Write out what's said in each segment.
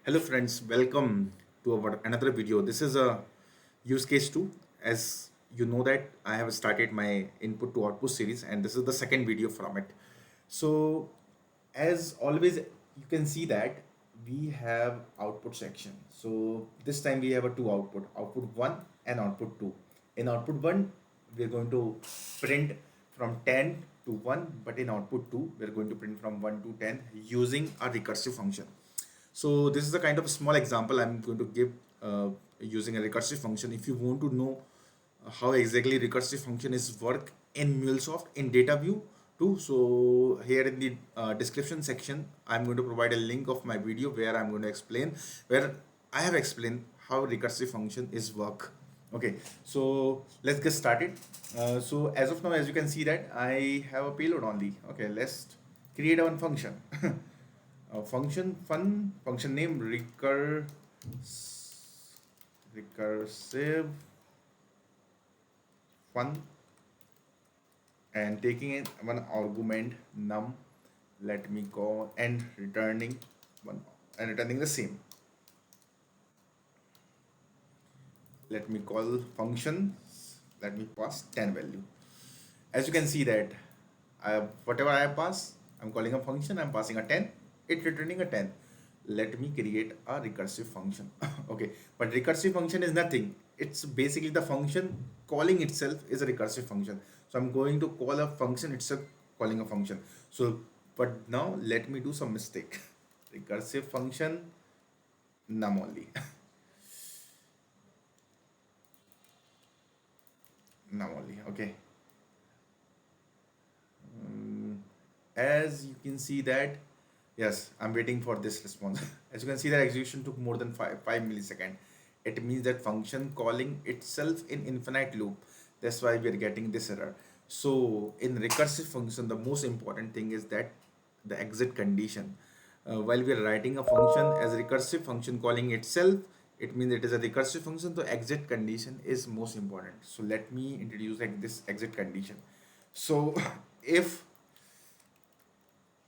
Hello friends, welcome to our another video. This is a use case 2. As you know that I have started my input to output series and this is the second video from it. So as always you can see that we have output section. So this time we have a two output 1 and output 2. In output 1 we're going to print from 10 to 1, but in output 2 we're going to print from 1 to 10 using a recursive function. So this is a kind of small example I'm going to give using a recursive function. If you want to know how exactly recursive function is work in MuleSoft in DataView too, so here in the description section, I'm going to provide a link of my video where I'm going to explain, where I have explained how recursive function is work. Okay, so let's get started. So as of now, as you can see that I have a payload only. Okay, let's create one function. Function name recursive fun, and taking in one argument num, let me go and returning one and returning the same. Let me call function, let me pass 10 value. As you can see that whatever I pass, I'm calling a function, I'm passing a 10, it returning a 10. Let me create a recursive function. Okay, but recursive function is nothing. It's basically the function calling itself is a recursive function. So I'm going to call a function itself calling a function. So, but now let me do some mistake. Recursive function num only. Num only. Okay. As you can see that, yes, I'm waiting for this response. As you can see that execution took more than 5 millisecond. It means that function calling itself in infinite loop. That's why we are getting this error. So in recursive function, the most important thing is that the exit condition. While we are writing a function as a recursive function calling itself, it means it is a recursive function. The exit condition is most important. So let me introduce like this exit condition. So if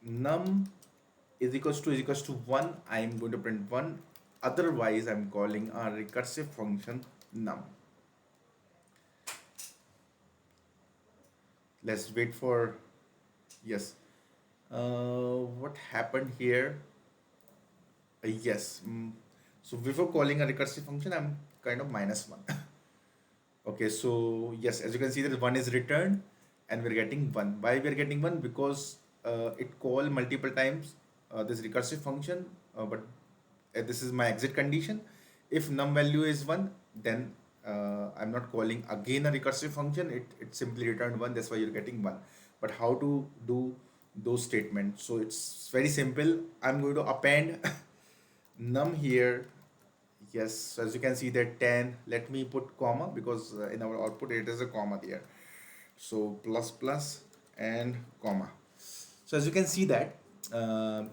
num is equals to 1, I am going to print 1. Otherwise, I'm calling a recursive function num. Let's wait for, yes. What happened here? Yes. So before calling a recursive function, I'm kind of minus 1. Okay, so yes, as you can see that 1 is returned and we're getting 1. Why we're getting 1? Because it called multiple times this recursive function, but this is my exit condition. If num value is 1, then I'm not calling again a recursive function. It simply returned 1. That's why you're getting 1. But how to do those statements? So it's very simple. I'm going to append num here. Yes, so as you can see that 10, let me put comma because in our output it is a comma there. So plus plus and comma. So as you can see that, uh,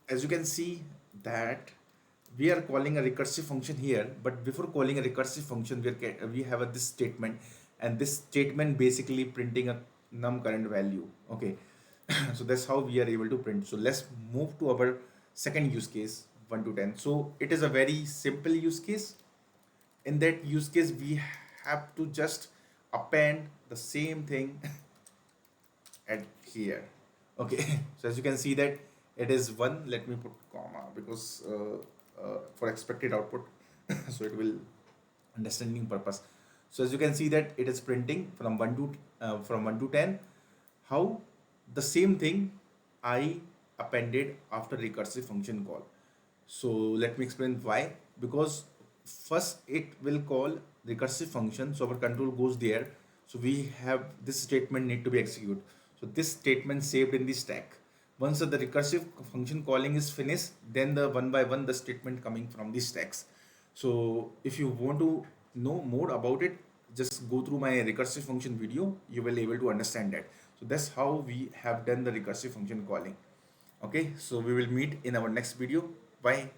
as you can see that we are calling a recursive function here, but before calling a recursive function, we have this statement, and this statement basically printing a num current value. Okay, so that's how we are able to print. So let's move to our second use case 1 to 10. So it is a very simple use case. In that use case, we have to just append the same thing at here. Okay, so as you can see that it is 1. Let me put comma because for expected output, so it will understanding purpose. So as you can see that it is printing from 1 to 10. How? The same thing I appended after recursive function call. So let me explain why. Because first it will call recursive function, so our control goes there. So we have this statement need to be executed. So this statement saved in the stack. Once the recursive function calling is finished, then the one by one the statement coming from the stacks. So if you want to know more about it, just go through my recursive function video. You will able to understand that. So that's how we have done the recursive function calling. Okay, so we will meet in our next video. Bye.